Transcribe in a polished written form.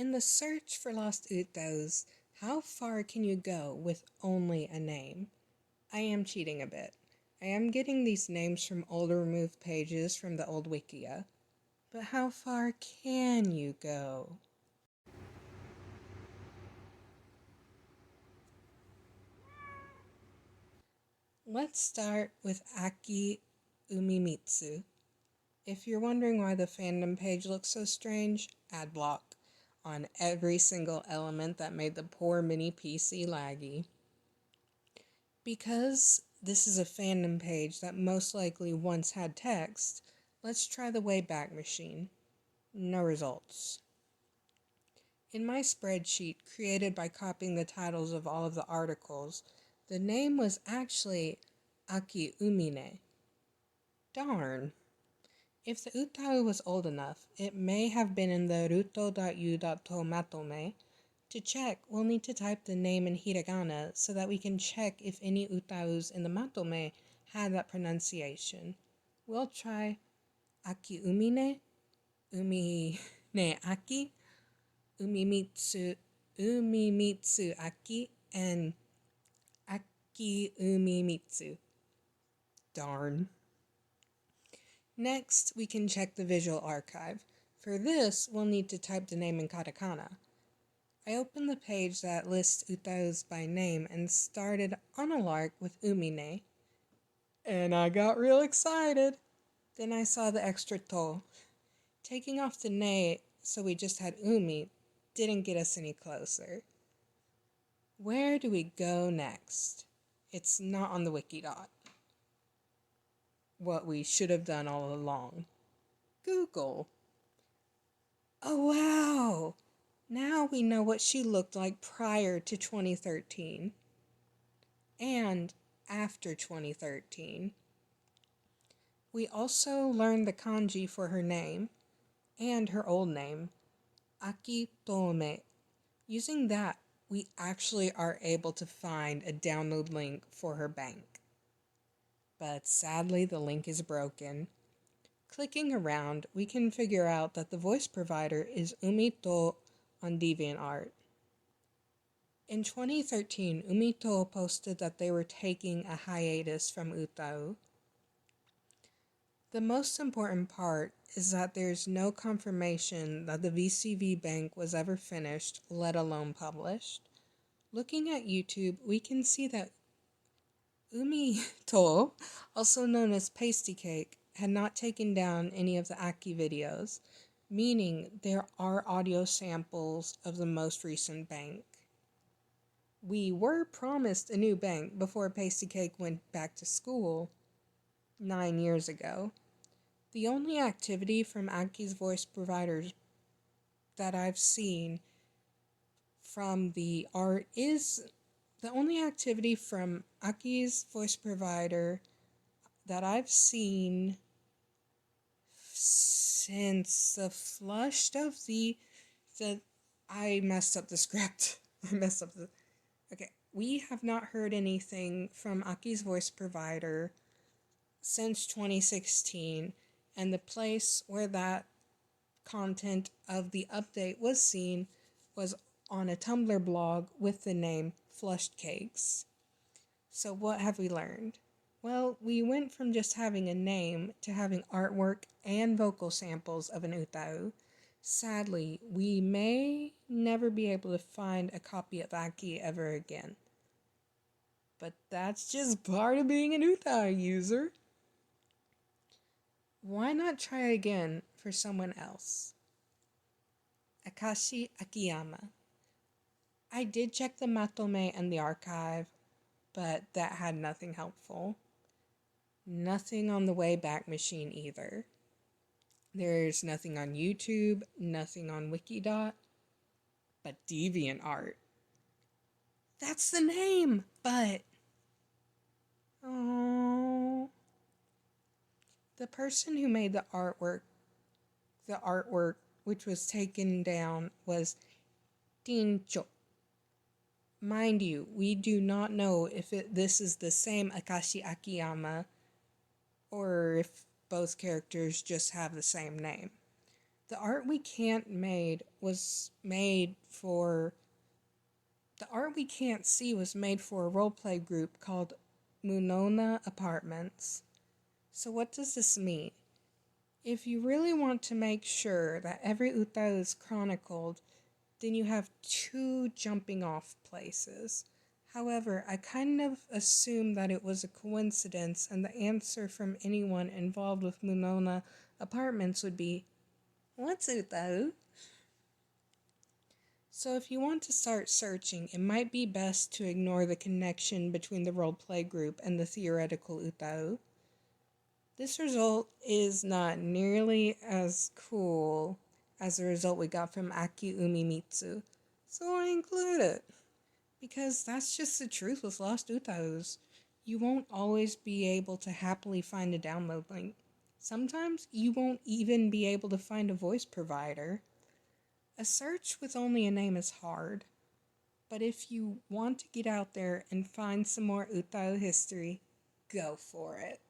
In the search for lost UTAUs, how far can you go with only a name? I am cheating a bit. I am getting these names from older removed pages from the old Wikia. But how far can you go? Let's start with Aki Umimitsu. If you're wondering why the fandom page looks so strange, ad block on every single element that made the poor mini PC laggy. Because this is a fandom page that most likely once had text, let's try the Wayback Machine. No results. In my spreadsheet, created by copying the titles of all of the articles, the name was actually Aki Umine. Darn. If the UTAU was old enough, it may have been in the ruto.u.to matome. To check, we'll need to type the name in hiragana so that we can check if any UTAUs in the matome had that pronunciation. We'll try Aki Umine, Umine Aki, Umimitsu Aki, and Aki Umimitsu. Darn. Next, we can check the visual archive. For this, we'll need to type the name in katakana. I opened the page that lists UTAUs by name and started on a lark with Umine. And I got real excited. Then I saw the extra to. Taking off the ne so we just had Umi didn't get us any closer. Where do we go next? It's not on the Wikidot. What we should have done all along. Google. Oh wow! Now we know what she looked like prior to 2013. And after 2013. We also learned the kanji for her name and her old name, Aki Tome. Using that, we actually are able to find a download link for her bank. But sadly, the link is broken. Clicking around, we can figure out that the voice provider is Umito on DeviantArt. In 2013, Umito posted that they were taking a hiatus from UTAU. The most important part is that there's no confirmation that the VCV bank was ever finished, let alone published. Looking at YouTube, we can see that Umito, also known as Pasty Cake, had not taken down any of the Aki videos, meaning there are audio samples of the most recent bank. We were promised a new bank before Pasty Cake went back to school 9 years ago. The only activity from Aki's voice providers that I've seen from the art is the only activity from Aki's voice provider that I've seen since the flush of I messed up the script. Okay, we have not heard anything from Aki's voice provider since 2016, and the place where that content of the update was seen was on a Tumblr blog with the name Flushed Cakes. So what have we learned? Well, we went from just having a name to having artwork and vocal samples of an UTAU. Sadly, we may never be able to find a copy of Aki ever again. But that's just part of being an UTAU user. Why not try again for someone else? Akashi Akiyama. I did check the matome and the archive, but that had nothing helpful. Nothing on the Wayback Machine either. There's nothing on YouTube, nothing on Wikidot, but DeviantArt. That's the name, but... Oh... The person who made the artwork which was taken down, was Tincho. Mind you, we do not know if this is the same Akashi Akiyama or if both characters just have the same name. The art we can't made was made for the art we can't see was made for a roleplay group called Munona Apartments. So what does this mean? If you really want to make sure that every UTAU is chronicled, then you have two jumping off places. However, I kind of assumed that it was a coincidence, and the answer from anyone involved with Munona Apartments would be, "What's UTAU?" So if you want to start searching, it might be best to ignore the connection between the roleplay group and the theoretical UTAU. This result is not nearly as cool as the result we got from Aki Umimitsu, so I include it. Because that's just the truth with Lost UTAUs. You won't always be able to happily find a download link. Sometimes you won't even be able to find a voice provider. A search with only a name is hard, but if you want to get out there and find some more UTAU history, go for it.